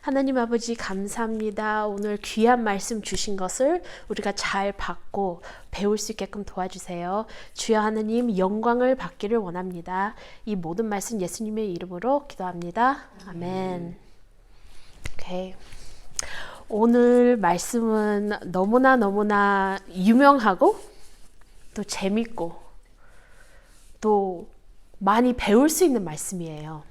하나님 아버지 감사합니다. 오늘 귀한 말씀 주신 것을 우리가 잘 받고 배울 수 있게끔 도와주세요. 주여 하나님 영광을 받기를 원합니다. 이 모든 말씀 예수님의 이름으로 기도합니다. 아멘. 오케이. 오늘 말씀은 너무나 유명하고 또 재밌고 또 많이 배울 수 있는 말씀이에요.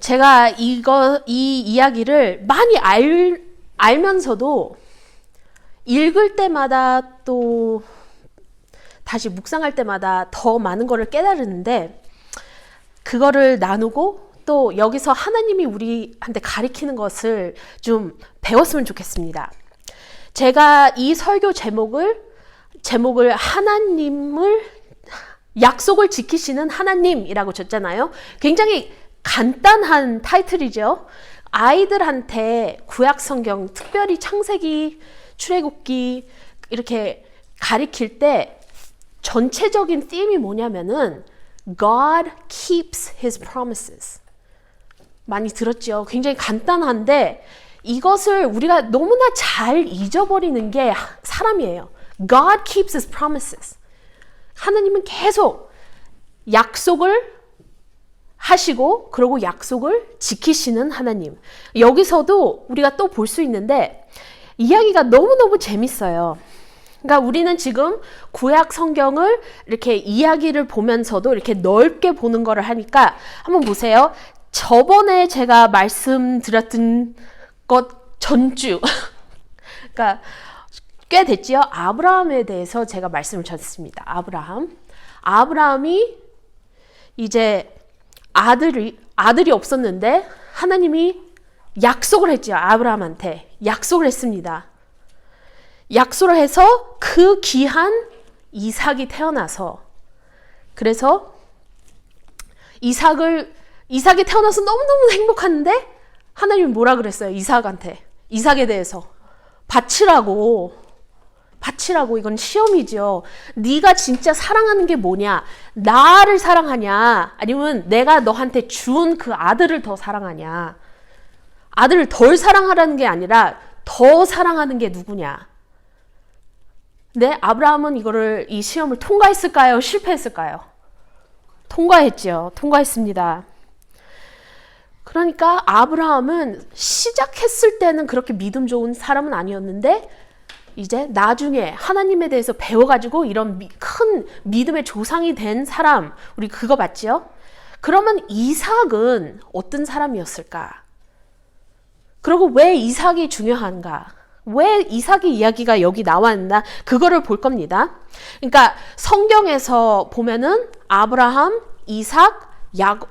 제가 이 이야기를 많이 알면서도 읽을 때마다 또 다시 묵상할 때마다 더 많은 거를 깨달았는데 그거를 나누고 또 여기서 하나님이 우리한테 가리키는 것을 좀 배웠으면 좋겠습니다. 제가 이 설교 제목을 하나님을 약속을 지키시는 하나님이라고 줬잖아요. 굉장히 간단한 타이틀이죠. 아이들한테 구약 성경, 특별히 창세기, 출애굽기 이렇게 가리킬 때 전체적인 팀이 뭐냐면은 God keeps his promises. 많이 들었죠. 굉장히 간단한데 이것을 우리가 너무나 잘 잊어버리는 게 사람이에요. God keeps his promises. 하나님은 계속 약속을 하시고 그리고 약속을 지키시는 하나님. 여기서도 우리가 또 볼 수 있는데 이야기가 너무너무 재밌어요. 그러니까 우리는 지금 구약 성경을 이렇게 이야기를 보면서도 이렇게 넓게 보는 거를 하니까 한번 보세요. 저번에 제가 말씀드렸던 것 전주 그러니까 꽤 됐지요. 아브라함에 대해서 제가 말씀을 드렸습니다. 아브라함이 이제 아들이 없었는데 하나님이 약속을 했죠. 아브라함한테 약속을 했습니다. 약속을 해서 그 귀한 이삭이 태어나서 그래서 이삭이 태어나서 너무너무 행복한데 하나님이 뭐라 그랬어요? 이삭에 대해서 바치라고 이건 시험이죠. 네가 진짜 사랑하는 게 뭐냐? 나를 사랑하냐? 아니면 내가 너한테 준 그 아들을 더 사랑하냐? 아들을 덜 사랑하라는 게 아니라 더 사랑하는 게 누구냐? 근데 아브라함은 이 시험을 통과했을까요? 실패했을까요? 통과했습니다. 그러니까 아브라함은 시작했을 때는 그렇게 믿음 좋은 사람은 아니었는데 이제 나중에 하나님에 대해서 배워가지고 이런 큰 믿음의 조상이 된 사람, 우리 그거 봤죠? 그러면 이삭은 어떤 사람이었을까? 그리고 왜 이삭이 중요한가? 왜 이삭의 이야기가 여기 나왔나? 그거를 볼 겁니다. 그러니까 성경에서 보면은 아브라함, 이삭, 야곱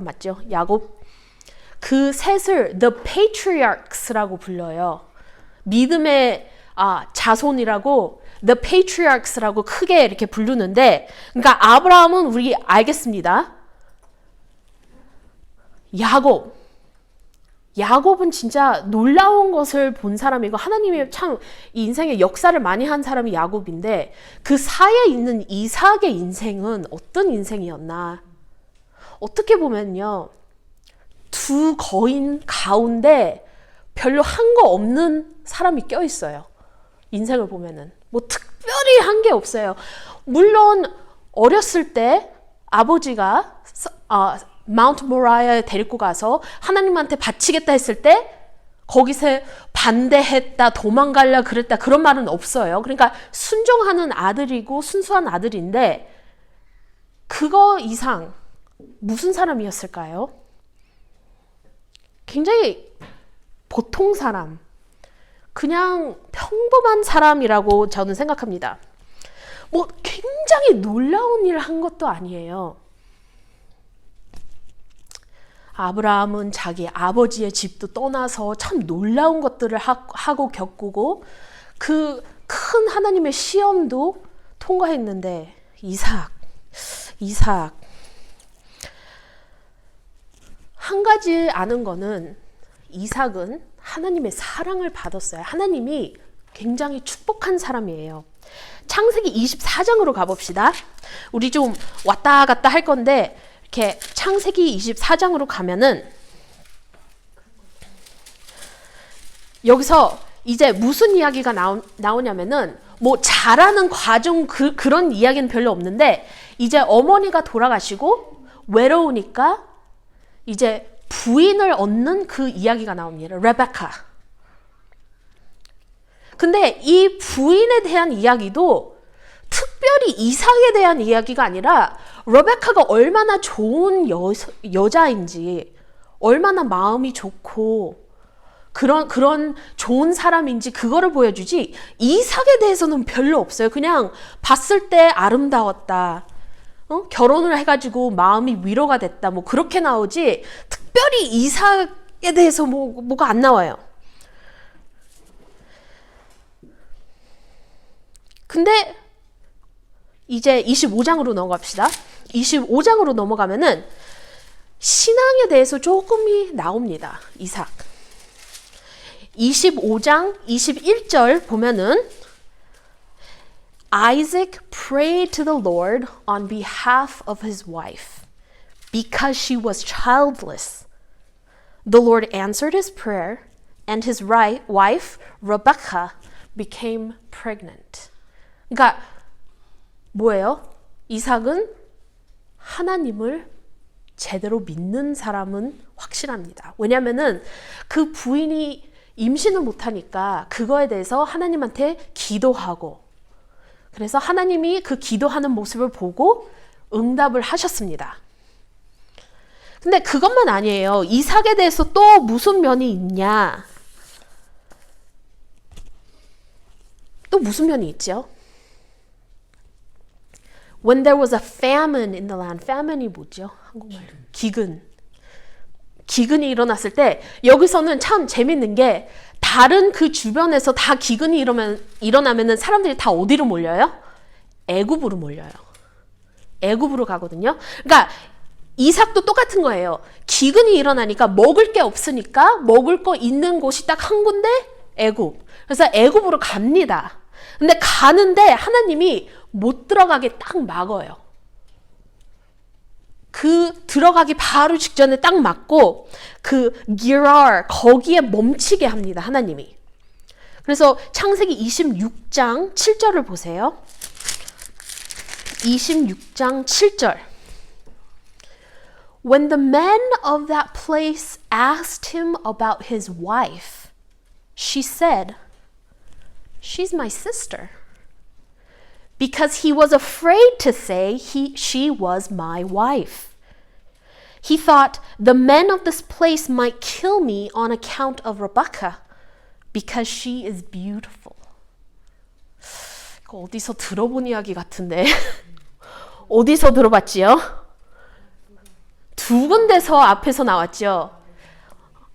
맞죠? 야곱. 그 셋을 The Patriarchs라고 불러요. 믿음의 자손이라고 The Patriarchs라고 크게 이렇게 부르는데 그러니까 아브라함은 우리 알겠습니다. 야곱은 진짜 놀라운 것을 본 사람이고 하나님의 참 인생의 역사를 많이 한 사람이 야곱인데 그 사이에 있는 이삭의 인생은 어떤 인생이었나? 어떻게 보면요. 두 거인 가운데 별로 한 거 없는 사람이 껴있어요. 인생을 보면은. 뭐 특별히 한 게 없어요. 물론 어렸을 때 아버지가 마운트 모라이아에 데리고 가서 하나님한테 바치겠다 했을 때 거기서 반대했다, 도망갈라 그랬다 그런 말은 없어요. 그러니까 순종하는 아들이고 순수한 아들인데 그거 이상 무슨 사람이었을까요? 굉장히 보통 사람, 그냥 평범한 사람이라고 저는 생각합니다. 뭐 굉장히 놀라운 일을 한 것도 아니에요. 아브라함은 자기 아버지의 집도 떠나서 참 놀라운 것들을 하고 겪고 그 큰 하나님의 시험도 통과했는데 이삭 한 가지 아는 거는 이삭은 하나님의 사랑을 받았어요. 하나님이 굉장히 축복한 사람이에요. 창세기 24장으로 가봅시다. 우리 좀 왔다 갔다 할 건데 이렇게 창세기 24장으로 가면은 여기서 이제 무슨 이야기가 나오냐면은 뭐 잘하는 과정 그런 이야기는 별로 없는데 이제 어머니가 돌아가시고 외로우니까 이제 부인을 얻는 그 이야기가 나옵니다. 레베카. 근데 이 부인에 대한 이야기도 특별히 이삭에 대한 이야기가 아니라 레베카가 얼마나 좋은 여자인지, 얼마나 마음이 좋고 그런 좋은 사람인지 그거를 보여주지 이삭에 대해서는 별로 없어요. 그냥 봤을 때 아름다웠다. 결혼을 해가지고 마음이 위로가 됐다. 뭐 그렇게 나오지 특별히 이삭에 대해서 뭐가 안 나와요. 근데 이제 25장으로 넘어갑시다. 25장으로 넘어가면은 신앙에 대해서 조금이 나옵니다. 이삭. 25장 21절 보면은 Isaac prayed to the Lord on behalf of his wife because she was childless. The Lord answered his prayer and his wife Rebecca became pregnant. 그러니까 뭐예요? 이삭은 하나님을 제대로 믿는 사람은 확실합니다. 왜냐면은 그 부인이 임신을 못하니까 그거에 대해서 하나님한테 기도하고 그래서 하나님이 그 기도하는 모습을 보고 응답을 하셨습니다. 근데 그것만 아니에요. 이삭에 대해서 또 무슨 면이 있냐? 또 무슨 면이 있죠? When there was a famine in the land. famine이 뭐죠? 한국말로. 기근이 일어났을 때 여기서는 참 재밌는 게 다른 그 주변에서 다 기근이 일어나면은 사람들이 다 어디로 몰려요? 애굽으로 몰려요. 애굽으로 가거든요. 그러니까 이삭도 똑같은 거예요. 기근이 일어나니까 먹을 게 없으니까 먹을 거 있는 곳이 딱 한 군데 애굽. 그래서 애굽으로 갑니다. 근데 가는데 하나님이 못 들어가게 딱 막아요. 그 들어가기 바로 직전에 딱 막고 그 기랄 거기에 멈추게 합니다. 하나님이. 그래서 창세기 26장 7절을 보세요. 26장 7절. When the men of that place asked him about his wife, she said, "She's my sister." Because he was afraid to say she was my wife. He thought the men of this place might kill me on account of Rebecca, because she is beautiful. 어디서 들어본 이야기 같은데 어디서 들어봤지요? 두 군데서 앞에서 나왔죠.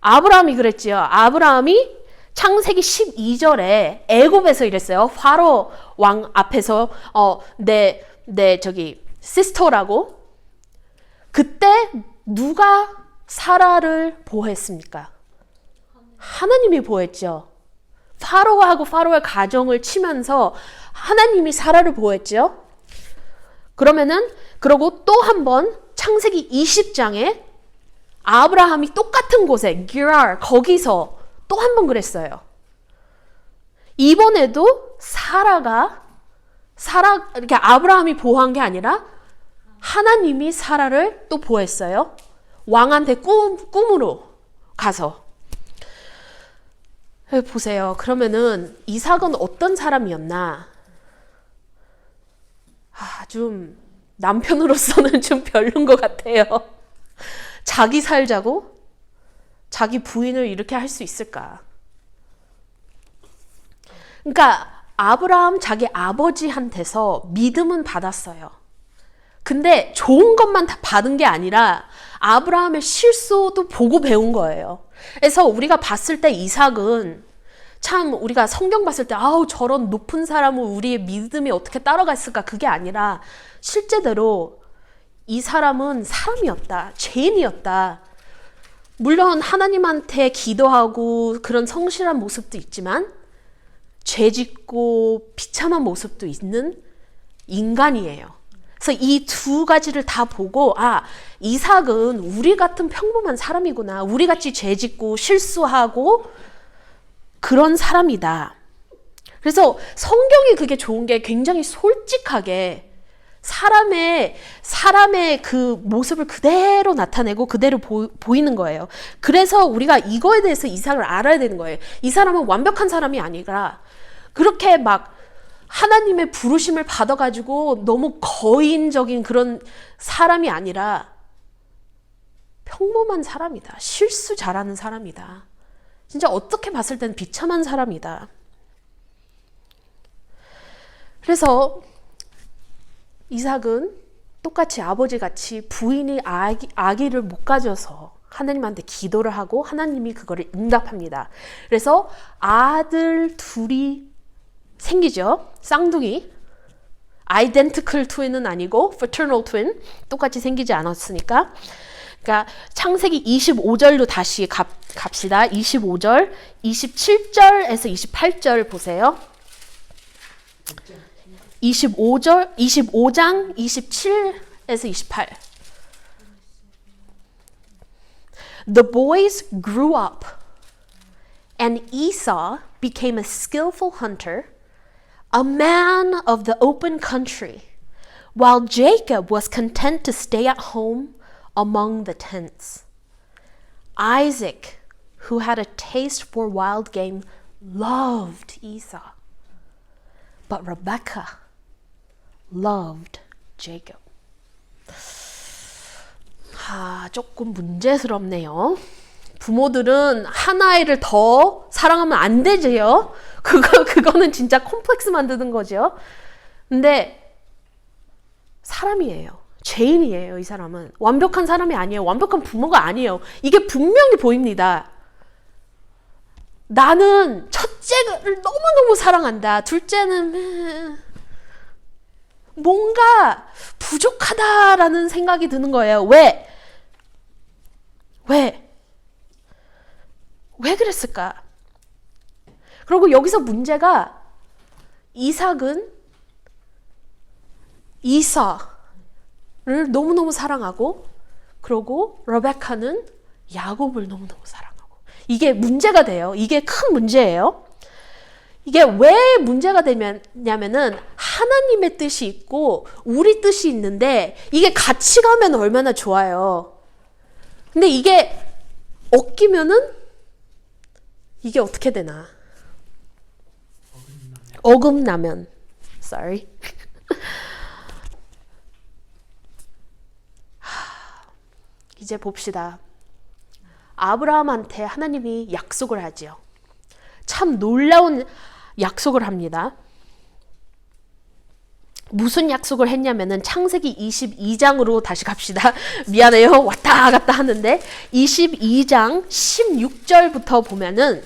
아브라함이 그랬지요. 아브라함이 창세기 12절에 애굽에서 이랬어요. 파로 왕 앞에서 내 저기 시스터라고. 그때 누가 사라를 보호했습니까? 하나님이 보호했죠. 파로하고 파로의 가정을 치면서 하나님이 사라를 보호했죠. 그러고 또 한 번 창세기 20장에 아브라함이 똑같은 곳에 기랄 거기서 또 한 번 그랬어요. 이번에도 사라 이렇게 아브라함이 보호한 게 아니라 하나님이 사라를 또 보호했어요. 왕한테 꿈으로 가서. 보세요. 그러면은 이삭은 어떤 사람이었나? 좀 남편으로서는 좀 별론 것 같아요. 자기 살자고? 자기 부인을 이렇게 할 수 있을까? 그러니까 아브라함 자기 아버지한테서 믿음은 받았어요. 근데 좋은 것만 다 받은 게 아니라 아브라함의 실수도 보고 배운 거예요. 그래서 우리가 봤을 때 이삭은 참 우리가 성경 봤을 때 저런 높은 사람을 우리의 믿음이 어떻게 따라갔을까? 그게 아니라 실제대로 이 사람은 사람이었다. 죄인이었다. 물론 하나님한테 기도하고 그런 성실한 모습도 있지만 죄짓고 비참한 모습도 있는 인간이에요. 그래서 이 두 가지를 다 보고 이삭은 우리 같은 평범한 사람이구나. 우리 같이 죄짓고 실수하고 그런 사람이다. 그래서 성경이 그게 좋은 게 굉장히 솔직하게 사람의 그 모습을 그대로 나타내고 그대로 보이는 거예요. 그래서 우리가 이거에 대해서 이삭을 알아야 되는 거예요. 이 사람은 완벽한 사람이 아니라 그렇게 막 하나님의 부르심을 받아가지고 너무 거인적인 그런 사람이 아니라 평범한 사람이다. 실수 잘하는 사람이다. 진짜 어떻게 봤을 때는 비참한 사람이다. 그래서 이삭은 똑같이 아버지같이 부인이 아기를 못 가져서 하나님한테 기도를 하고 하나님이 그거를 응답합니다. 그래서 아들 둘이 생기죠. 쌍둥이. identical twin은 아니고 fraternal twin. 똑같이 생기지 않았으니까. 그러니까 창세기 25절로 다시 갑시다. 25절, 27절에서 28절 보세요. 25장 27에서 28. The boys grew up, and Esau became a skillful hunter, a man of the open country, while Jacob was content to stay at home among the tents. Isaac, who had a taste for wild game, loved Esau, but Rebekah loved Jacob. 조금 문제스럽네요. 부모들은 한 아이를 더 사랑하면 안 되지요. 그거는 진짜 콤플렉스 만드는 거죠. 근데 사람이에요. 죄인이에요. 이 사람은 완벽한 사람이 아니에요. 완벽한 부모가 아니에요. 이게 분명히 보입니다. 나는 첫째를 너무너무 사랑한다. 둘째는 뭔가 부족하다라는 생각이 드는 거예요. 왜 그랬을까? 그리고 여기서 문제가 이삭은 이사를 너무너무 사랑하고 그리고 레베카는 야곱을 너무너무 사랑하고 이게 문제가 돼요. 이게 큰 문제예요. 이게 왜 문제가 되냐면은 하나님의 뜻이 있고 우리 뜻이 있는데 이게 같이 가면 얼마나 좋아요. 근데 이게 엇기면은 이게 어떻게 되나? 어긋나면 sorry. 이제 봅시다. 아브라함한테 하나님이 약속을 하지요. 참 놀라운 약속을 합니다. 무슨 약속을 했냐면은 창세기 22장으로 다시 갑시다. 미안해요. 왔다 갔다 하는데 22장 16절부터 보면은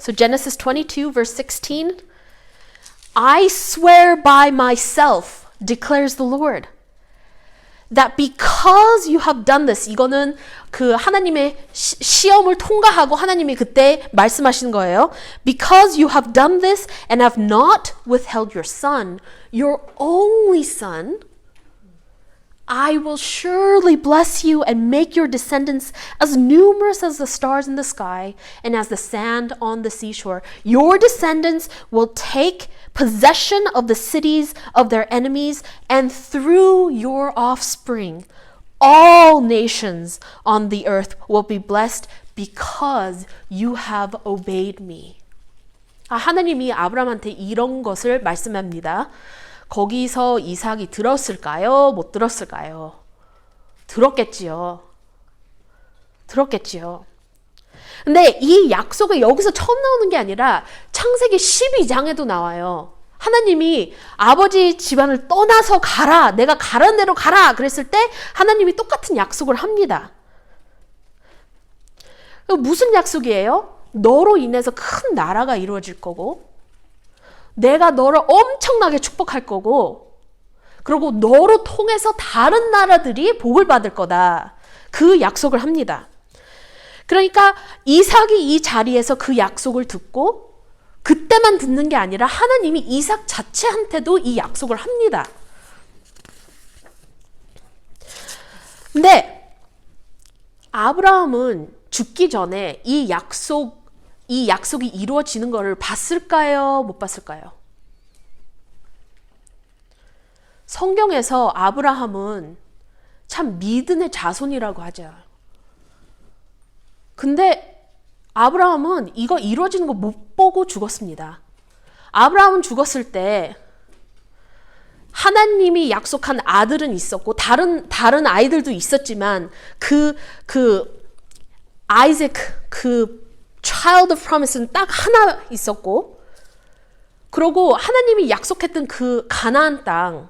So Genesis 22 verse 16 I swear by myself declares the Lord that because you have done this 이거는 그 하나님의 시험을 통과하고 하나님이 그때 말씀하시는 거예요. Because you have done this and have not withheld your son, your only son, I will surely bless you and make your descendants as numerous as the stars in the sky and as the sand on the seashore. Your descendants will take possession of the cities of their enemies, and through your offspring, all nations on the earth will be blessed because you have obeyed me. 하나님이 아브라함한테 이런 것을 말씀합니다. 거기서 이삭이 들었을까요? 못 들었을까요? 들었겠지요. 근데 이 약속이 여기서 처음 나오는 게 아니라 창세기 12장에도 나와요. 하나님이 아버지 집안을 떠나서 가라. 내가 가라는 대로 가라. 그랬을 때 하나님이 똑같은 약속을 합니다. 무슨 약속이에요? 너로 인해서 큰 나라가 이루어질 거고 내가 너를 엄청나게 축복할 거고 그리고 너로 통해서 다른 나라들이 복을 받을 거다. 그 약속을 합니다. 그러니까 이삭이 이 자리에서 그 약속을 듣고 그때만 듣는 게 아니라 하나님이 이삭 자체한테도 이 약속을 합니다. 근데 아브라함은 죽기 전에 이 약속이 이루어지는 것을 봤을까요? 못 봤을까요? 성경에서 아브라함은 참 믿음의 자손이라고 하죠. 근데 아브라함은 이거 이루어지는 거 못 보고 죽었습니다. 아브라함은 죽었을 때 하나님이 약속한 아들은 있었고 다른 아이들도 있었지만 그 아이작 그 child of promise는 딱 하나 있었고, 그리고 하나님이 약속했던 그 가나안 땅,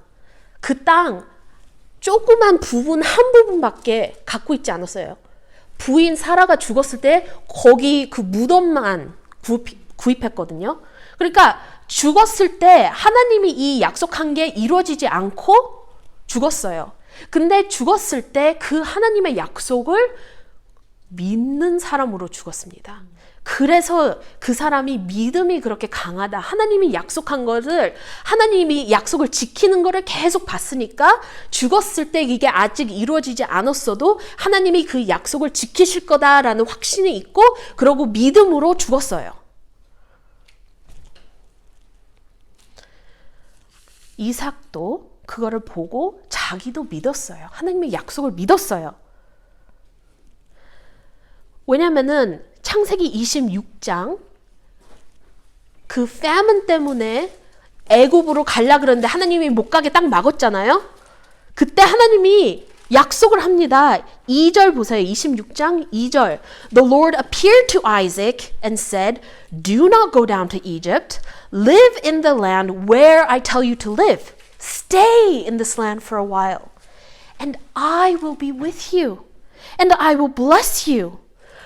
그 땅 조그만 부분 한 부분밖에 갖고 있지 않았어요. 부인 사라가 죽었을 때 거기 그 무덤만 구입했거든요. 그러니까 죽었을 때 하나님이 이 약속한 게 이루어지지 않고 죽었어요. 근데 죽었을 때 그 하나님의 약속을 믿는 사람으로 죽었습니다. 그래서 그 사람이 믿음이 그렇게 강하다. 하나님이 약속한 것을, 하나님이 약속을 지키는 것을 계속 봤으니까 죽었을 때 이게 아직 이루어지지 않았어도 하나님이 그 약속을 지키실 거다라는 확신이 있고, 그러고 믿음으로 죽었어요. 이삭도 그거를 보고 자기도 믿었어요. 하나님의 약속을 믿었어요. 왜냐면은 창세기 26장 그 famine 때문에 애굽으로 갈라 그러는데 하나님이 못 가게 딱 막았잖아요. 그때 하나님이 약속을 합니다. 2절 보세요. 26장 2절. The Lord appeared to Isaac and said, Do not go down to Egypt. Live in the land where I tell you to live. Stay in this land for a while. And I will be with you. And I will bless you.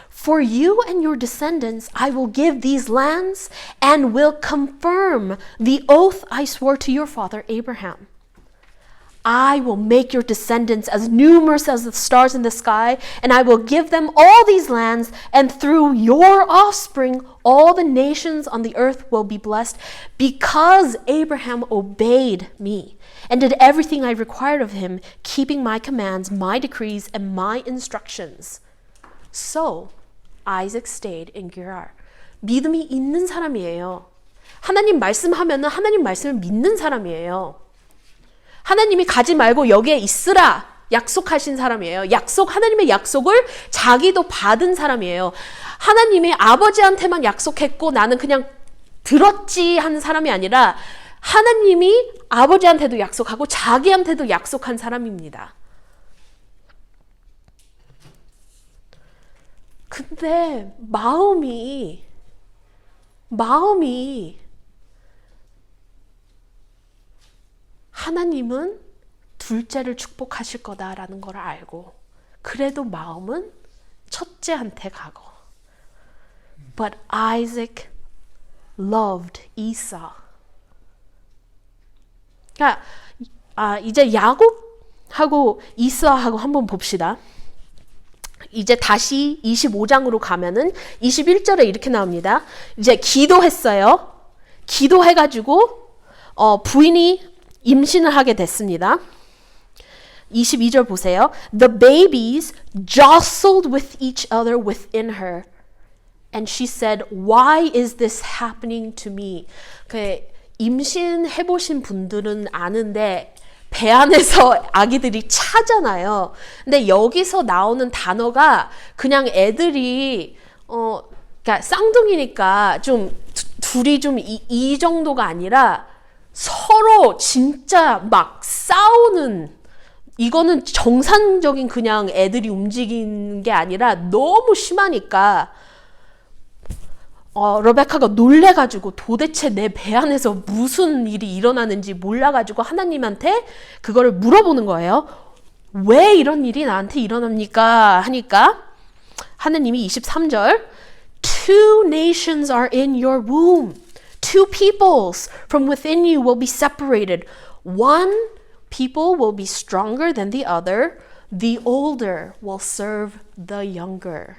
For you and your descendants I will give these lands and will confirm the oath I swore to your father Abraham. I will make your descendants as numerous as the stars in the sky, and I will give them all these lands, and through your offspring all the nations on the earth will be blessed, because Abraham obeyed me and did everything I required of him, keeping my commands, my decrees, and my instructions. So Isaac stayed in Gerar. 믿음이 있는 사람이에요. 하나님 말씀하면은 하나님 말씀을 믿는 사람이에요. 하나님이 가지 말고 여기에 있으라 약속하신 사람이에요. 하나님의 약속을 자기도 받은 사람이에요. 하나님이 아버지한테만 약속했고 나는 그냥 들었지 하는 사람이 아니라 하나님이 아버지한테도 약속하고 자기한테도 약속한 사람입니다. 근데 마음이 하나님은 둘째를 축복하실 거다라는 걸 알고, 그래도 마음은 첫째한테 가고. But Isaac loved Esau. 그러니까 이제 야곱하고 이스하고 한번 봅시다. 이제 다시 25장으로 가면은 21절에 이렇게 나옵니다. 이제 기도했어요. 기도해가지고 부인이 임신을 하게 됐습니다. 22절 보세요. The babies jostled with each other within her. And she said, Why is this happening to me? 임신해보신 분들은 아는데 배 안에서 아기들이 차잖아요. 근데 여기서 나오는 단어가 그냥 애들이 그러니까 쌍둥이니까 좀 둘이 좀 이 정도가 아니라 서로 진짜 막 싸우는, 이거는 정상적인 그냥 애들이 움직이는 게 아니라 너무 심하니까 레베카가 놀래가지고 도대체 내 배 안에서 무슨 일이 일어나는지 몰라가지고 하나님한테 그거를 물어보는 거예요. 왜 이런 일이 나한테 일어납니까? 하니까 하나님이 23절 Two nations are in your womb. Two peoples from within you will be separated. One people will be stronger than the other. The older will serve the younger.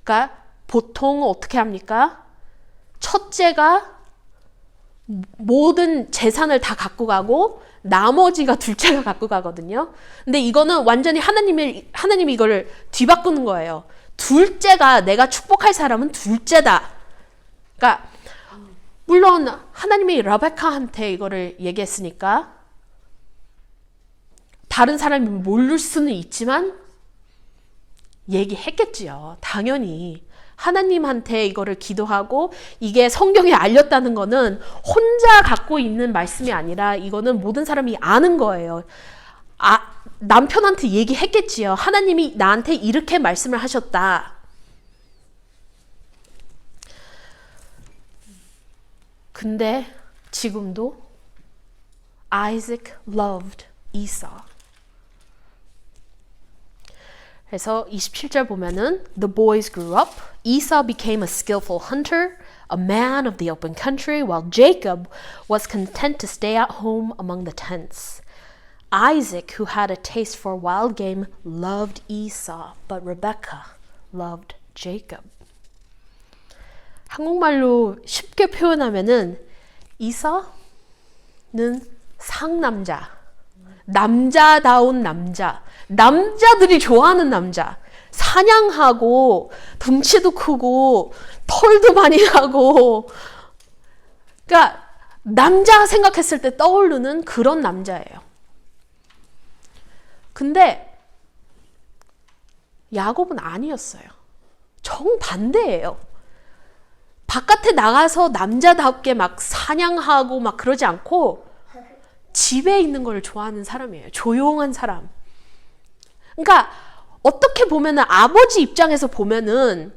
그러니까 보통 어떻게 합니까? 첫째가 모든 재산을 다 갖고 가고 나머지가 둘째가 갖고 가거든요. 근데 이거는 완전히 하나님이 이거를 뒤바꾸는 거예요. 둘째가, 내가 축복할 사람은 둘째다. 그러니까 물론 하나님이 레베카한테 이거를 얘기했으니까 다른 사람이 모를 수는 있지만 얘기했겠지요. 당연히 하나님한테 이거를 기도하고 이게 성경에 알렸다는 거는 혼자 갖고 있는 말씀이 아니라 이거는 모든 사람이 아는 거예요. 남편한테 얘기했겠지요. 하나님이 나한테 이렇게 말씀을 하셨다. 근데 지금도 Isaac loved Esau. 그래서 27절 보면은 The boys grew up. Esau became a skillful hunter, a man of the open country, while Jacob was content to stay at home among the tents. Isaac, who had a taste for wild game, loved Esau, but Rebekah loved Jacob. 한국말로 쉽게 표현하면은 이사는 상남자, 남자다운 남자, 남자들이 좋아하는 남자, 사냥하고 덩치도 크고 털도 많이 나고, 그러니까 남자 생각했을 때 떠오르는 그런 남자예요. 근데 야곱은 아니었어요. 정반대예요. 바깥에 나가서 남자답게 막 사냥하고 막 그러지 않고 집에 있는 걸 좋아하는 사람이에요. 조용한 사람. 그러니까 어떻게 보면은 아버지 입장에서 보면은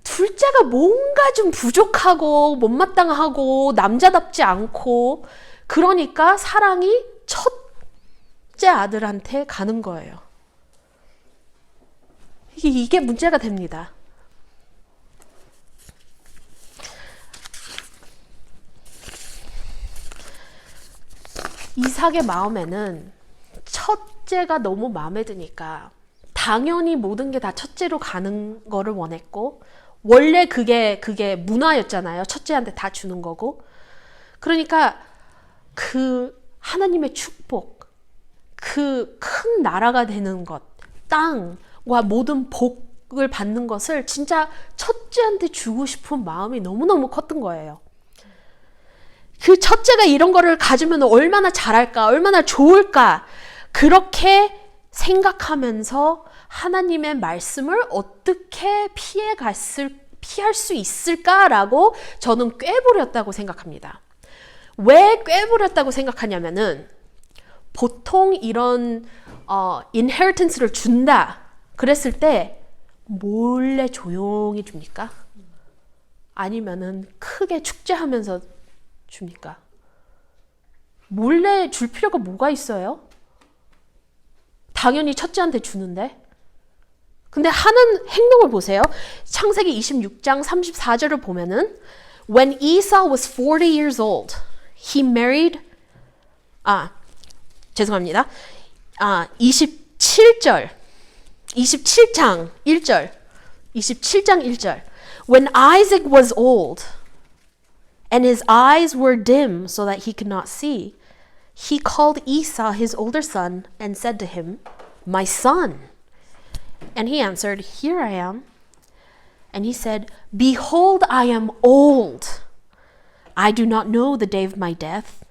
둘째가 뭔가 좀 부족하고 못마땅하고 남자답지 않고 그러니까 사랑이 첫째 아들한테 가는 거예요. 이게 문제가 됩니다. 이삭의 마음에는 첫째가 너무 마음에 드니까 당연히 모든 게 다 첫째로 가는 거를 원했고, 원래 그게 문화였잖아요. 첫째한테 다 주는 거고. 그러니까 그 하나님의 축복, 그 큰 나라가 되는 것, 땅과 모든 복을 받는 것을 진짜 첫째한테 주고 싶은 마음이 너무너무 컸던 거예요. 그 첫째가 이런 거를 가지면 얼마나 잘할까, 얼마나 좋을까, 그렇게 생각하면서 하나님의 말씀을 어떻게 피할 수 있을까라고 저는 꾀부렸다고 생각합니다. 왜 꾀부렸다고 생각하냐면은 보통 이런 inheritance를 준다 그랬을 때 몰래 조용히 줍니까? 아니면은 크게 축제하면서 줍니까? 몰래 줄 필요가 뭐가 있어요? 당연히 첫째한테 주는데. 근데 하는 행동을 보세요. 창세기 26장 34절을 보면은 When Esau was 40 years old, he married 27장 1절. When Isaac was old and his eyes were dim so that he could not see, he called Esau his older son and said to him, My son. And he answered, Here I am. And he said, Behold, I am old. I do not know the day of my death.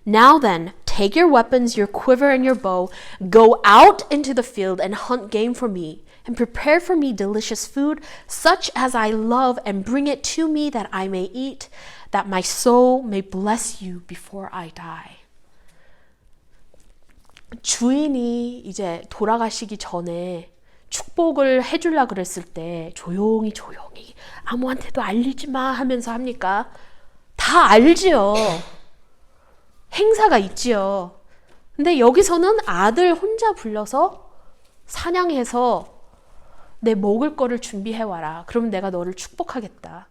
Now then, take your weapons, your quiver and your bow, go out into the field and hunt game for me, and prepare for me delicious food, such as I love, and bring it to me that I may eat, that my soul may bless you before I die. 주인이 이제 돌아가시기 전에 축복을 해주려고 그랬을 때 조용히 아무한테도 알리지 마 하면서 합니까? 다 알지요. 행사가 있지요. 근데 여기서는 아들 혼자 불러서 사냥해서 내 먹을 거를 준비해와라. 그러면 내가 너를 축복하겠다.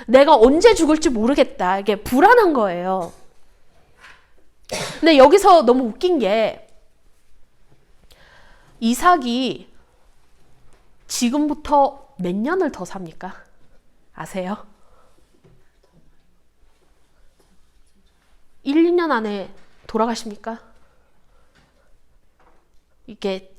내가 언제 죽을지 모르겠다. 이게 불안한 거예요. 근데 여기서 너무 웃긴 게 이삭이 지금부터 몇 년을 더 삽니까? 아세요? 1, 2년 안에 돌아가십니까? 이게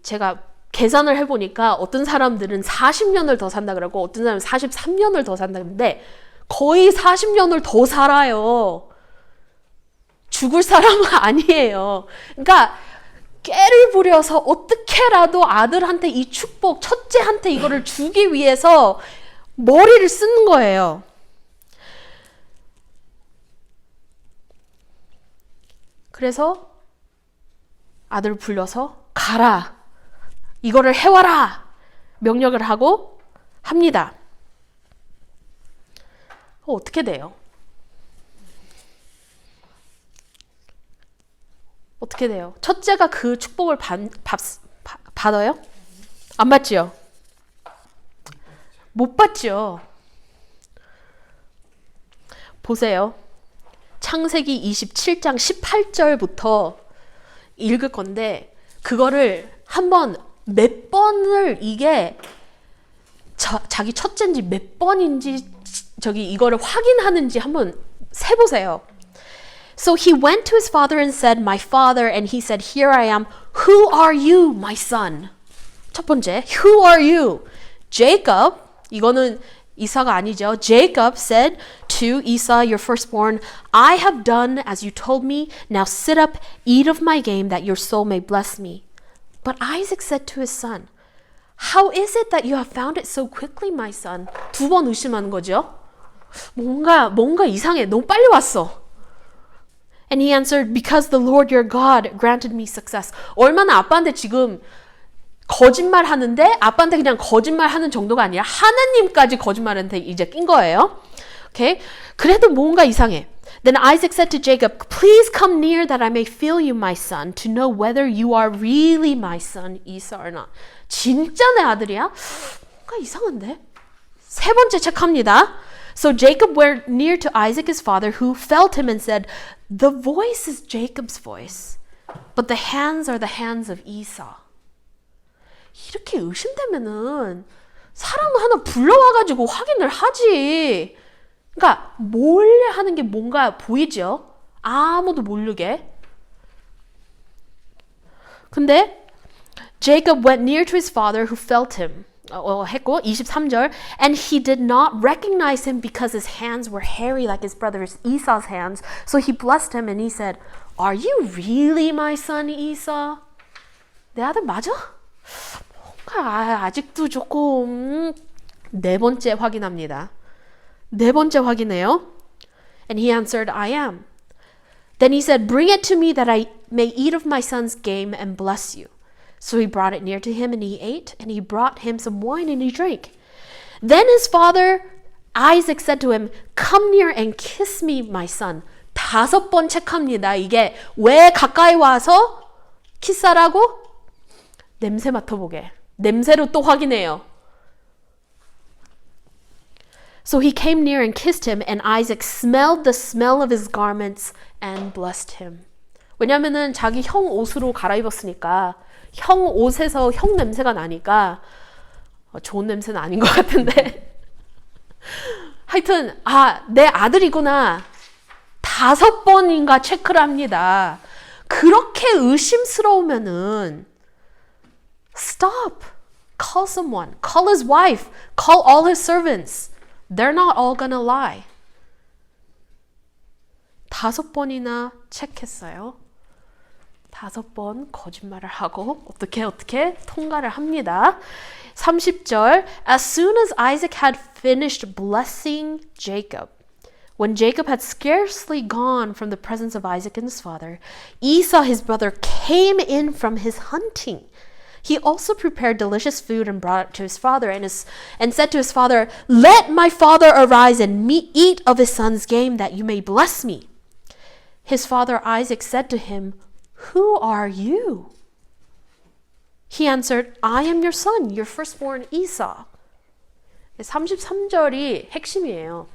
제가 계산을 해보니까 어떤 사람들은 40년을 더 산다 그러고 어떤 사람은 43년을 더 산다 그러는데 거의 40년을 더 살아요. 죽을 사람은 아니에요. 그러니까 깨를 부려서 어떻게라도 아들한테 이 축복, 첫째한테 이거를 주기 위해서 머리를 쓰는 거예요. 그래서 아들을 불러서 가라. 이거를 해와라. 명령을 하고 합니다. 어떻게 돼요? 어떻게 돼요? 첫째가 그 축복을 받아요? 안 받지요? 못 받죠. 보세요. 창세기 27장 18절부터 읽을 건데 그거를 한번 몇 번을 이게 자기 첫째인지 몇 번인지 이거를 확인하는지 한번 세보세요. So he went to his father and said, My father, and he said, Here I am. Who are you, my son? 첫 번째, Who are you? Jacob, 이거는 이사가 아니죠. Jacob said to Esau, your firstborn, I have done as you told me. Now sit up, eat of my game, that your soul may bless me. But Isaac said to his son, How is it that you have found it so quickly, my son? 두 번 의심하는 거죠. 뭔가 이상해. 너무 빨리 왔어. And he answered, Because the Lord your God granted me success. 얼마나 아빠한테 지금 거짓말 하는데 아빠한테 그냥 거짓말 하는 정도가 아니라 하나님까지 거짓말한테 이제 낀 거예요. Okay? 그래도 뭔가 이상해. Then Isaac said to Jacob, Please come near that I may feel you, my son, to know whether you are really my son Esau or not. 진짜 내 아들이야? 뭔가 이상한데? 세 번째 체크합니다. So Jacob went near to Isaac his father, who felt him and said, The voice is Jacob's voice, but the hands are the hands of Esau. 이렇게 의심되면은 사람 하나 불러와가지고 확인을 하지. 그러니까 몰래 하는 게 뭔가 보이죠? 아무도 모르게. 근데 Jacob went near to his father, who felt him. 했고 23절 and he did not recognize him because his hands were hairy like his brother Esau's hands. So he blessed him and he said, Are you really my son Esau? 내 아들 맞아? 뭔가 아직도 조금 네 번째 확인합니다. 네 번째 확인해요. And he answered, I am. Then he said, Bring it to me that I may eat of my son's game and bless you. So he brought it near to him and he ate, and he brought him some wine and he drank. Then his father Isaac said to him, Come near and kiss me, my son. 5번 체크합니다. 이게 왜 가까이 와서 키스하라고? 냄새 맡아보게. 냄새로 또 확인해요. So he came near and kissed him, and Isaac smelled the smell of his garments and blessed him. 왜냐면은 자기 형 옷으로 갈아입었으니까 형 옷에서 형 냄새가 나니까 좋은 냄새는 아닌 것 같은데 하여튼 내 아들이구나 5번인가 체크를 합니다. 그렇게 의심스러우면은 stop, call someone, call his wife, call all his servants. They're not all gonna lie. 5번이나 체크했어요. 5번 거짓말을 하고 어떻게 통과를 합니다. 30절 As soon as Isaac had finished blessing Jacob, when Jacob had scarcely gone from the presence of Isaac and his father, Esau his brother came in from his hunting. He also prepared delicious food and brought it to his father and said to his father, Let my father arise and eat of his son's game, that you may bless me. His father Isaac said to him, Who are you? He answered, I am your son, your firstborn Esau. 33절이 핵심이에요.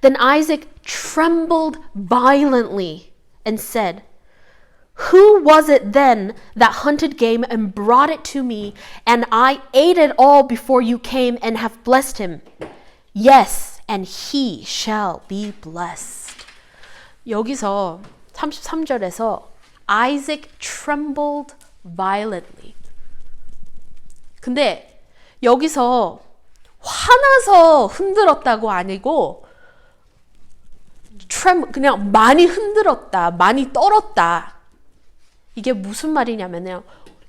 Then Isaac trembled violently and said, Who was it then that hunted game and brought it to me, and I ate it all before you came and have blessed him? Yes, and he shall be blessed. 여기서 33절에서 Isaac trembled violently. 근데 여기서 화나서 흔들었다고 아니고 그냥 많이 흔들었다, 많이 떨었다. 이게 무슨 말이냐면요,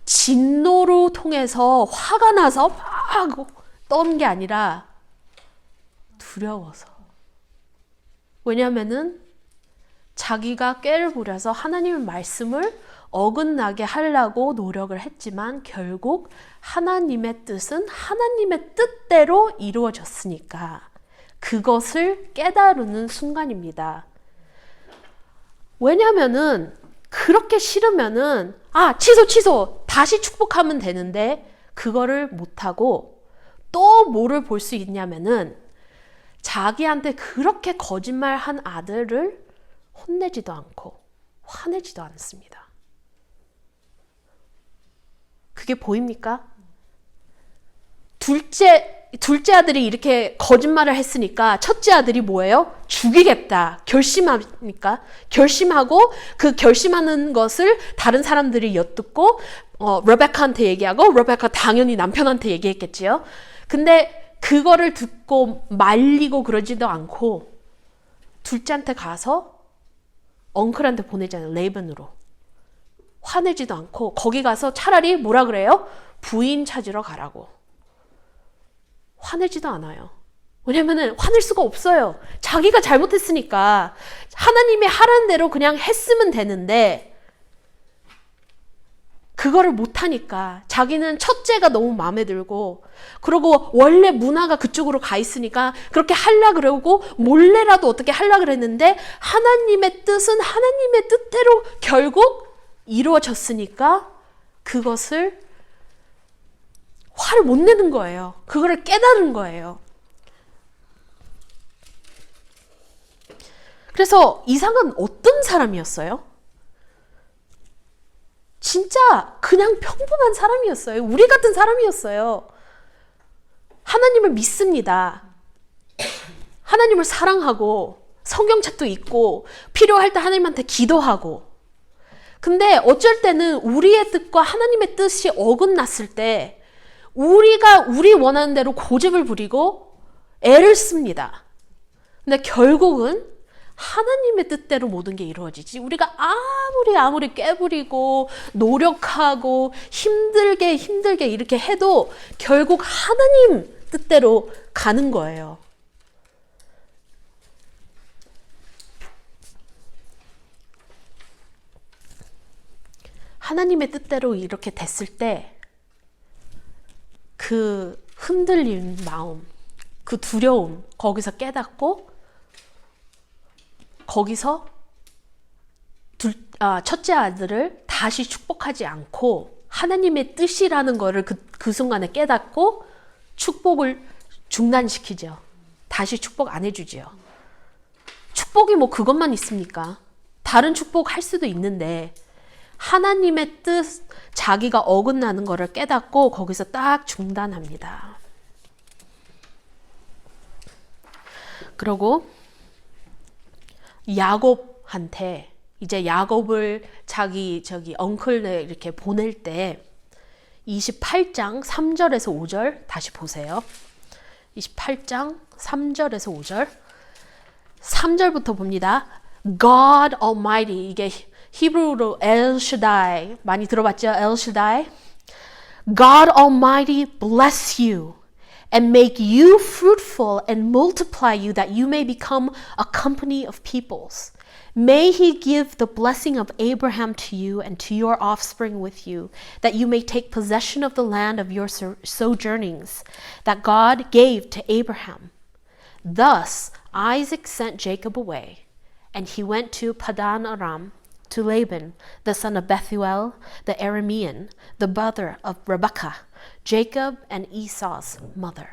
진노로 통해서 화가 나서 막 떤 게 아니라 두려워서. 왜냐면은 자기가 꾀를 부려서 하나님의 말씀을 어긋나게 하려고 노력을 했지만 결국 하나님의 뜻은 하나님의 뜻대로 이루어졌으니까 그것을 깨달는 순간입니다. 왜냐면은 그렇게 싫으면은 취소 다시 축복하면 되는데 그거를 못하고 또 뭐를 볼 수 있냐면은 자기한테 그렇게 거짓말한 아들을 혼내지도 않고 화내지도 않습니다. 그게 보입니까? 둘째 아들이 이렇게 거짓말을 했으니까 첫째 아들이 뭐예요? 죽이겠다 결심하니까 결심하고 그 결심하는 것을 다른 사람들이 엿듣고 레베카한테 얘기하고 레베카 당연히 남편한테 얘기했겠지요. 근데 그거를 듣고 말리고 그러지도 않고 둘째한테 가서 엉클한테 보내잖아요. 레이븐으로. 화내지도 않고 거기 가서 차라리 뭐라 그래요? 부인 찾으러 가라고. 화내지도 않아요. 왜냐면은 화낼 수가 없어요. 자기가 잘못했으니까 하나님이 하라는 대로 그냥 했으면 되는데 그거를 못하니까 자기는 첫째가 너무 마음에 들고 그리고 원래 문화가 그쪽으로 가 있으니까 그렇게 하려고 그러고 몰래라도 어떻게 하려고 그랬는데 하나님의 뜻은 하나님의 뜻대로 결국 이루어졌으니까 그것을 화를 못 내는 거예요. 그거를 깨달은 거예요. 그래서 이삭은 어떤 사람이었어요? 진짜 그냥 평범한 사람이었어요. 우리 같은 사람이었어요. 하나님을 믿습니다. 하나님을 사랑하고 성경책도 읽고 필요할 때 하나님한테 기도하고. 근데 어쩔 때는 우리의 뜻과 하나님의 뜻이 어긋났을 때 우리가 우리 원하는 대로 고집을 부리고 애를 씁니다. 근데 결국은 하나님의 뜻대로 모든 게 이루어지지 우리가 아무리 깨부리고 노력하고 힘들게 이렇게 해도 결국 하나님 뜻대로 가는 거예요. 하나님의 뜻대로 이렇게 됐을 때 그 흔들린 마음, 그 두려움 거기서 깨닫고 거기서 첫째 아들을 다시 축복하지 않고 하나님의 뜻이라는 거를 그 순간에 깨닫고 축복을 중단시키죠. 다시 축복 안 해주죠. 축복이 뭐 그것만 있습니까? 다른 축복 할 수도 있는데 하나님의 뜻, 자기가 어긋나는 거를 깨닫고 거기서 딱 중단합니다. 그리고 야곱한테 이제 야곱을 자기 엉클에 이렇게 보낼 때 28장 3절에서 5절 다시 보세요. 28장 3절에서 5절 3절부터 봅니다. God Almighty, 이게 히브리어로 El Shaddai 많이 들어봤죠? El Shaddai. God Almighty bless you and make you fruitful and multiply you that you may become a company of peoples. May he give the blessing of Abraham to you and to your offspring with you, that you may take possession of the land of your sojournings that God gave to Abraham. Thus Isaac sent Jacob away, and he went to Padan Aram to Laban, the son of Bethuel, the Aramean, the brother of Rebekah, Jacob and Esau's mother.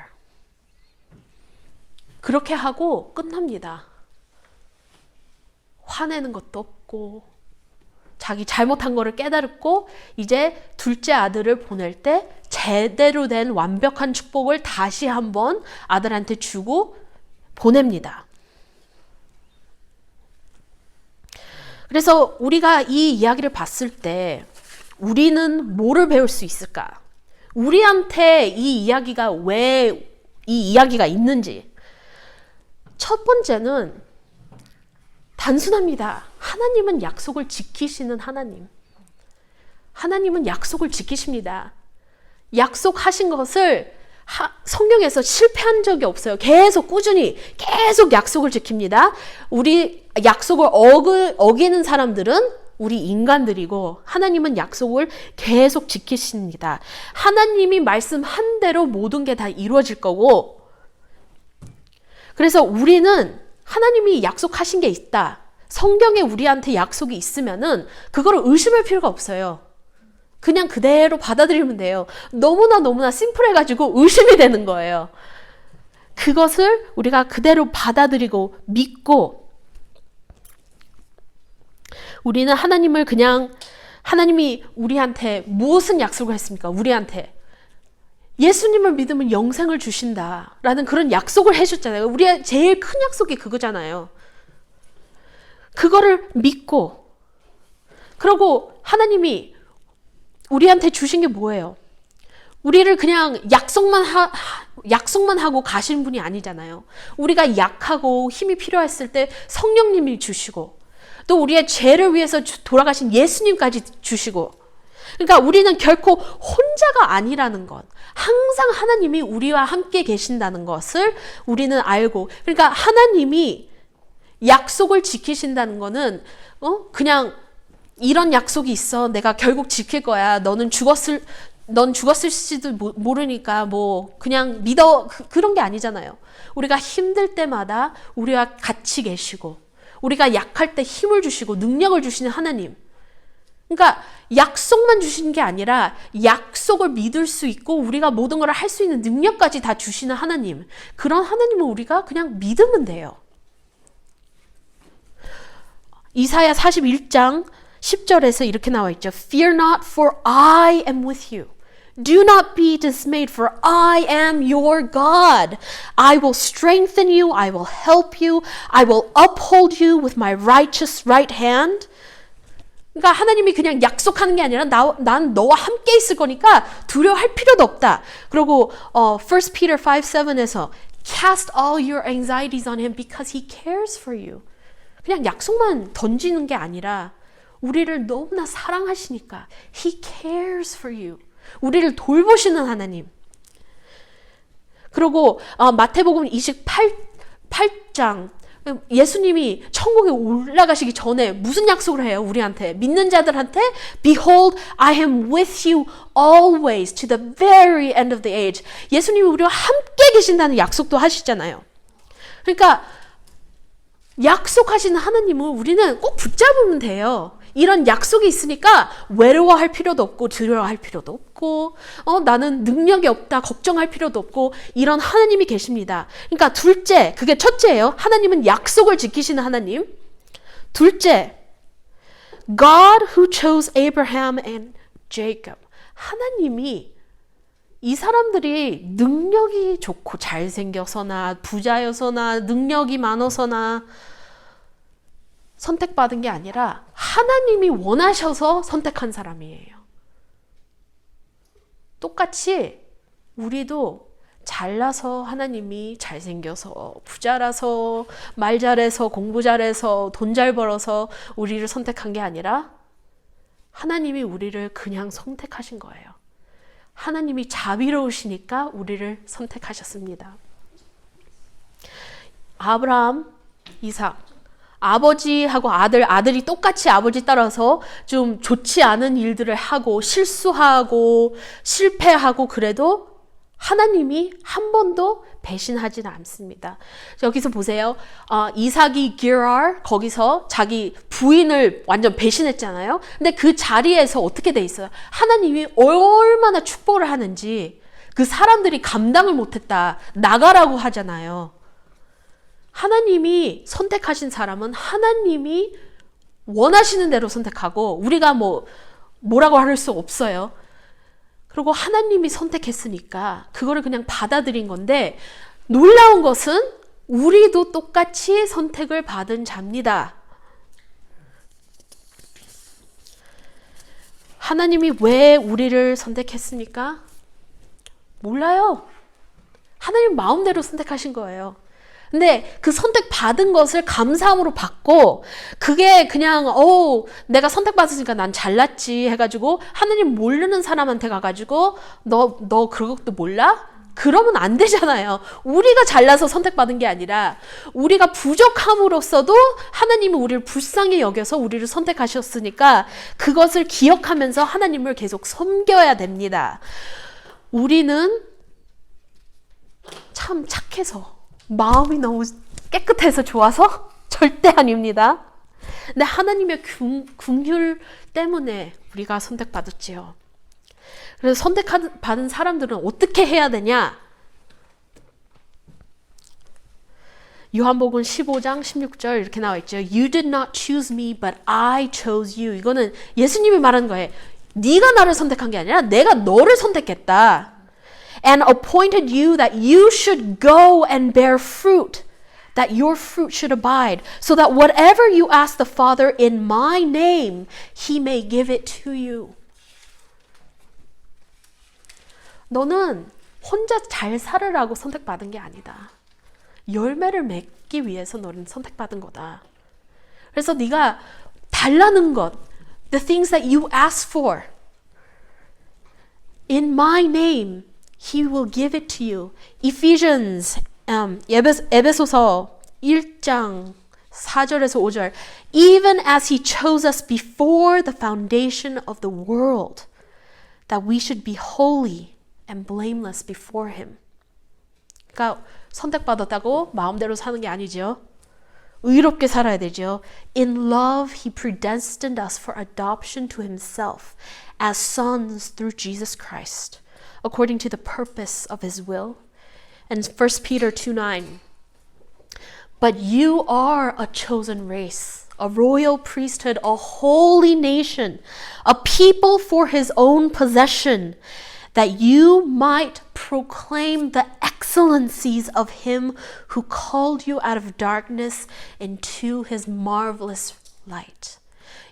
그렇게 하고 끝납니다. 화내는 것도 없고 자기 잘못한 거를 깨달았고 이제 둘째 아들을 보낼 때 제대로 된 완벽한 축복을 다시 한번 아들한테 주고 보냅니다. 그래서 우리가 이 이야기를 봤을 때 우리는 뭐를 배울 수 있을까? 우리한테 이 이야기가 왜 이 이야기가 있는지. 첫 번째는 단순합니다. 하나님은 약속을 지키시는 하나님. 하나님은 약속을 지키십니다. 약속하신 것을 성경에서 실패한 적이 없어요. 계속 꾸준히 계속 약속을 지킵니다. 우리 약속을 어기는 사람들은 우리 인간들이고 하나님은 약속을 계속 지키십니다. 하나님이 말씀한 대로 모든 게 다 이루어질 거고, 그래서 우리는 하나님이 약속하신 게 있다. 성경에 우리한테 약속이 있으면은 그거를 의심할 필요가 없어요. 그냥 그대로 받아들이면 돼요. 너무나 심플해가지고 의심이 되는 거예요. 그것을 우리가 그대로 받아들이고 믿고, 우리는 하나님을 그냥, 하나님이 우리한테 무슨 약속을 했습니까? 우리한테 예수님을 믿으면 영생을 주신다라는 그런 약속을 해줬잖아요. 우리의 제일 큰 약속이 그거잖아요. 그거를 믿고, 그리고 하나님이 우리한테 주신 게 뭐예요? 우리를 그냥 약속만 하고 가시는 분이 아니잖아요. 우리가 약하고 힘이 필요했을 때 성령님이 주시고, 또 우리의 죄를 위해서 돌아가신 예수님까지 주시고, 그러니까 우리는 결코 혼자가 아니라는 것, 항상 하나님이 우리와 함께 계신다는 것을 우리는 알고, 그러니까 하나님이 약속을 지키신다는 거는 그냥 이런 약속이 있어, 내가 결국 지킬 거야, 넌 죽었을지도 모르니까 뭐 그냥 믿어, 그런 게 아니잖아요. 우리가 힘들 때마다 우리와 같이 계시고, 우리가 약할 때 힘을 주시고 능력을 주시는 하나님. 그러니까 약속만 주시는 게 아니라 약속을 믿을 수 있고 우리가 모든 걸 할 수 있는 능력까지 다 주시는 하나님. 그런 하나님을 우리가 그냥 믿으면 돼요. 이사야 41장 10절에서 이렇게 나와 있죠. Fear not, for I am with you. Do not be dismayed, for I am your God. I will strengthen you, I will help you, I will uphold you with my righteous right hand. 그러니까 하나님이 그냥 약속하는 게 아니라 난 너와 함께 있을 거니까 두려워할 필요도 없다. 그리고 1 Peter 5:7에서 Cast all your anxieties on him because he cares for you. 그냥 약속만 던지는 게 아니라 우리를 너무나 사랑하시니까 He cares for you. 우리를 돌보시는 하나님. 그리고 마태복음 28장 예수님이 천국에 올라가시기 전에 무슨 약속을 해요? 우리한테, 믿는 자들한테 Behold, I am with you always to the very end of the age. 예수님이 우리와 함께 계신다는 약속도 하시잖아요. 그러니까 약속하시는 하나님을 우리는 꼭 붙잡으면 돼요. 이런 약속이 있으니까 외로워할 필요도 없고 두려워할 필요도 없고 나는 능력이 없다 걱정할 필요도 없고, 이런 하나님이 계십니다. 그러니까 둘째, 그게 첫째예요. 하나님은 약속을 지키시는 하나님. 둘째, God who chose Abraham and Jacob. 하나님이 이 사람들이 능력이 좋고 잘생겨서나 부자여서나 능력이 많아서나 선택받은 게 아니라 하나님이 원하셔서 선택한 사람이에요. 똑같이 우리도 잘나서 하나님이 잘생겨서 부자라서 말 잘해서 공부 잘해서 돈 잘 벌어서 우리를 선택한 게 아니라 하나님이 우리를 그냥 선택하신 거예요. 하나님이 자비로우시니까 우리를 선택하셨습니다. 아브라함, 이삭, 아버지하고 아들이 똑같이 아버지 따라서 좀 좋지 않은 일들을 하고 실수하고 실패하고, 그래도 하나님이 한 번도 배신하지는 않습니다. 여기서 보세요. 이삭이 게랄, 거기서 자기 부인을 완전 배신했잖아요. 근데 그 자리에서 어떻게 돼 있어요? 하나님이 얼마나 축복을 하는지 그 사람들이 감당을 못했다, 나가라고 하잖아요. 하나님이 선택하신 사람은 하나님이 원하시는 대로 선택하고 우리가 뭐라고 할 수 없어요. 그리고 하나님이 선택했으니까 그거를 그냥 받아들인 건데, 놀라운 것은 우리도 똑같이 선택을 받은 자입니다. 하나님이 왜 우리를 선택했습니까? 몰라요. 하나님 마음대로 선택하신 거예요. 근데 그 선택받은 것을 감사함으로 받고 그게 그냥 내가 선택받았으니까 난 잘났지 해가지고 하나님 모르는 사람한테 가가지고 너 그것도 몰라? 그러면 안 되잖아요. 우리가 잘나서 선택받은 게 아니라 우리가 부족함으로써도 하나님이 우리를 불쌍히 여겨서 우리를 선택하셨으니까 그것을 기억하면서 하나님을 계속 섬겨야 됩니다. 우리는 참 착해서 마음이 너무 깨끗해서 좋아서 절대 아닙니다. 근데 하나님의 긍휼 때문에 우리가 선택받았지요. 그래서 선택받은 사람들은 어떻게 해야 되냐? 요한복음 15장 16절 이렇게 나와 있죠. You did not choose me, but I chose you. 이거는 예수님이 말하는 거예요. 네가 나를 선택한 게 아니라 내가 너를 선택했다. And appointed you that you should go and bear fruit, that your fruit should abide, so that whatever you ask the Father in my name, he may give it to you. 너는 혼자 잘 살으라고 선택받은 게 아니다. 열매를 맺기 위해서 너는 선택받은 거다. 그래서 네가 달라는 것, the things that you ask for, in my name, he will give it to you. Ephesians, 에베소서 1장 4절에서 5절. Even as he chose us before the foundation of the world, that we should be holy and blameless before him. 그러니까 선택받았다고 마음대로 사는 게 아니죠. 의롭게 살아야 되죠. In love, he predestined us for adoption to himself as sons through Jesus Christ, according to the purpose of his will. And 1 Peter 2:9. But you are a chosen race, a royal priesthood, a holy nation, a people for his own possession, that you might proclaim the excellencies of him who called you out of darkness into his marvelous light.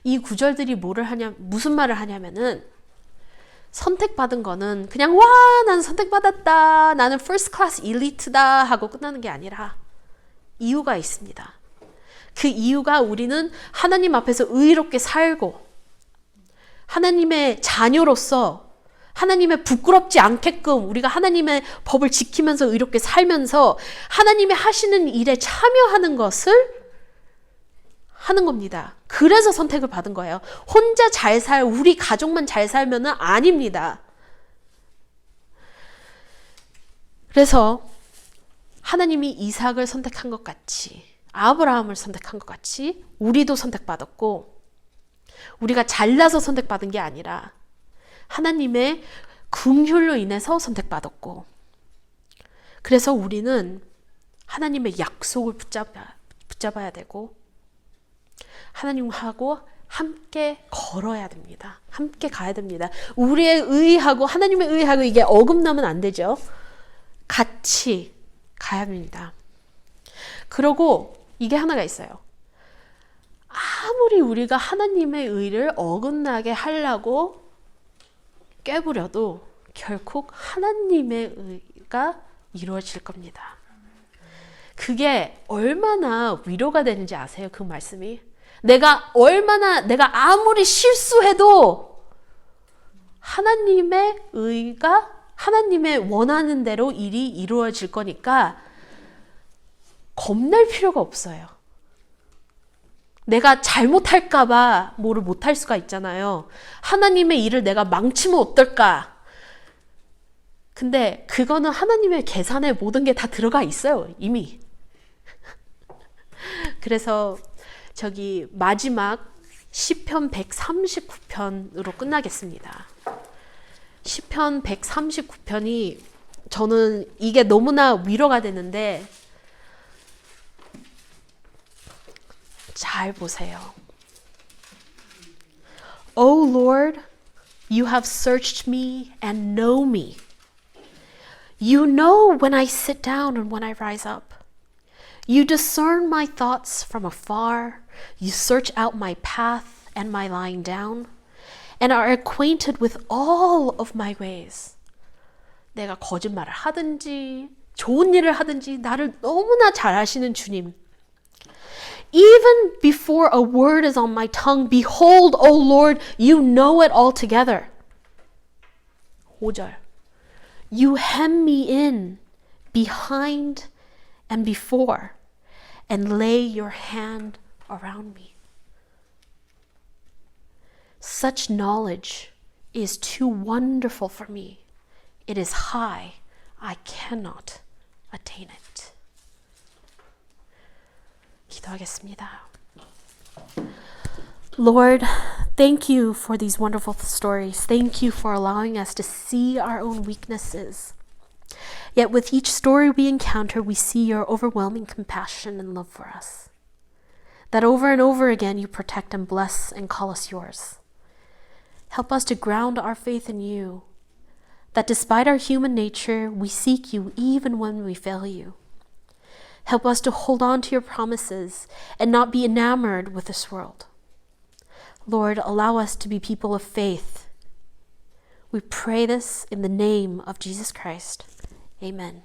이 구절들이 무슨 말을 하냐면은 선택받은 거는 그냥 나는 선택받았다, 나는 first class elite다 하고 끝나는 게 아니라 이유가 있습니다. 그 이유가 우리는 하나님 앞에서 의롭게 살고 하나님의 자녀로서 하나님의 부끄럽지 않게끔 우리가 하나님의 법을 지키면서 의롭게 살면서 하나님이 하시는 일에 참여하는 것을 하는 겁니다. 그래서 선택을 받은 거예요. 혼자 우리 가족만 잘 살면은 아닙니다. 그래서 하나님이 이삭을 선택한 것 같이, 아브라함을 선택한 것 같이 우리도 선택받았고, 우리가 잘나서 선택받은 게 아니라 하나님의 긍휼로 인해서 선택받았고, 그래서 우리는 하나님의 약속을 붙잡아야 되고 하나님하고 함께 걸어야 됩니다. 함께 가야 됩니다. 우리의 의하고 하나님의 의하고 이게 어긋나면 안 되죠. 같이 가야 합니다. 그리고 이게 하나가 있어요. 아무리 우리가 하나님의 의를 어긋나게 하려고 꾀부려도 결국 하나님의 의가 이루어질 겁니다. 그게 얼마나 위로가 되는지 아세요? 그 말씀이. 내가 아무리 실수해도 하나님의 의가 하나님의 원하는 대로 일이 이루어질 거니까 겁낼 필요가 없어요. 내가 잘못할까봐 뭐를 못할 수가 있잖아요. 하나님의 일을 내가 망치면 어떨까? 근데 그거는 하나님의 계산에 모든 게 다 들어가 있어요, 이미. 그래서 마지막 시편 139편으로 끝나겠습니다. 시편 139편이 저는 이게 너무나 위로가 되는데 잘 보세요. O Lord, you have searched me and know me. You know when I sit down and when I rise up. You discern my thoughts from afar. You search out my path and my lying down. and are acquainted with all of my ways. 내가 거짓말을 하든지 좋은 일을 하든지 나를 너무나 잘 아시는 주님. Even before a word is on my tongue, behold, O Lord, you know it altogether. 5절. You hem me in behind and before, and lay your hand around me. Such knowledge is too wonderful for me. It is high. I cannot attain it. 기도하겠습니다. Lord, thank you for these wonderful stories. Thank you for allowing us to see our own weaknesses. Yet with each story we encounter, we see your overwhelming compassion and love for us. That over and over again you protect and bless and call us yours. Help us to ground our faith in you, that despite our human nature, we seek you even when we fail you. Help us to hold on to your promises and not be enamored with this world. Lord, allow us to be people of faith. We pray this in the name of Jesus Christ. Amen.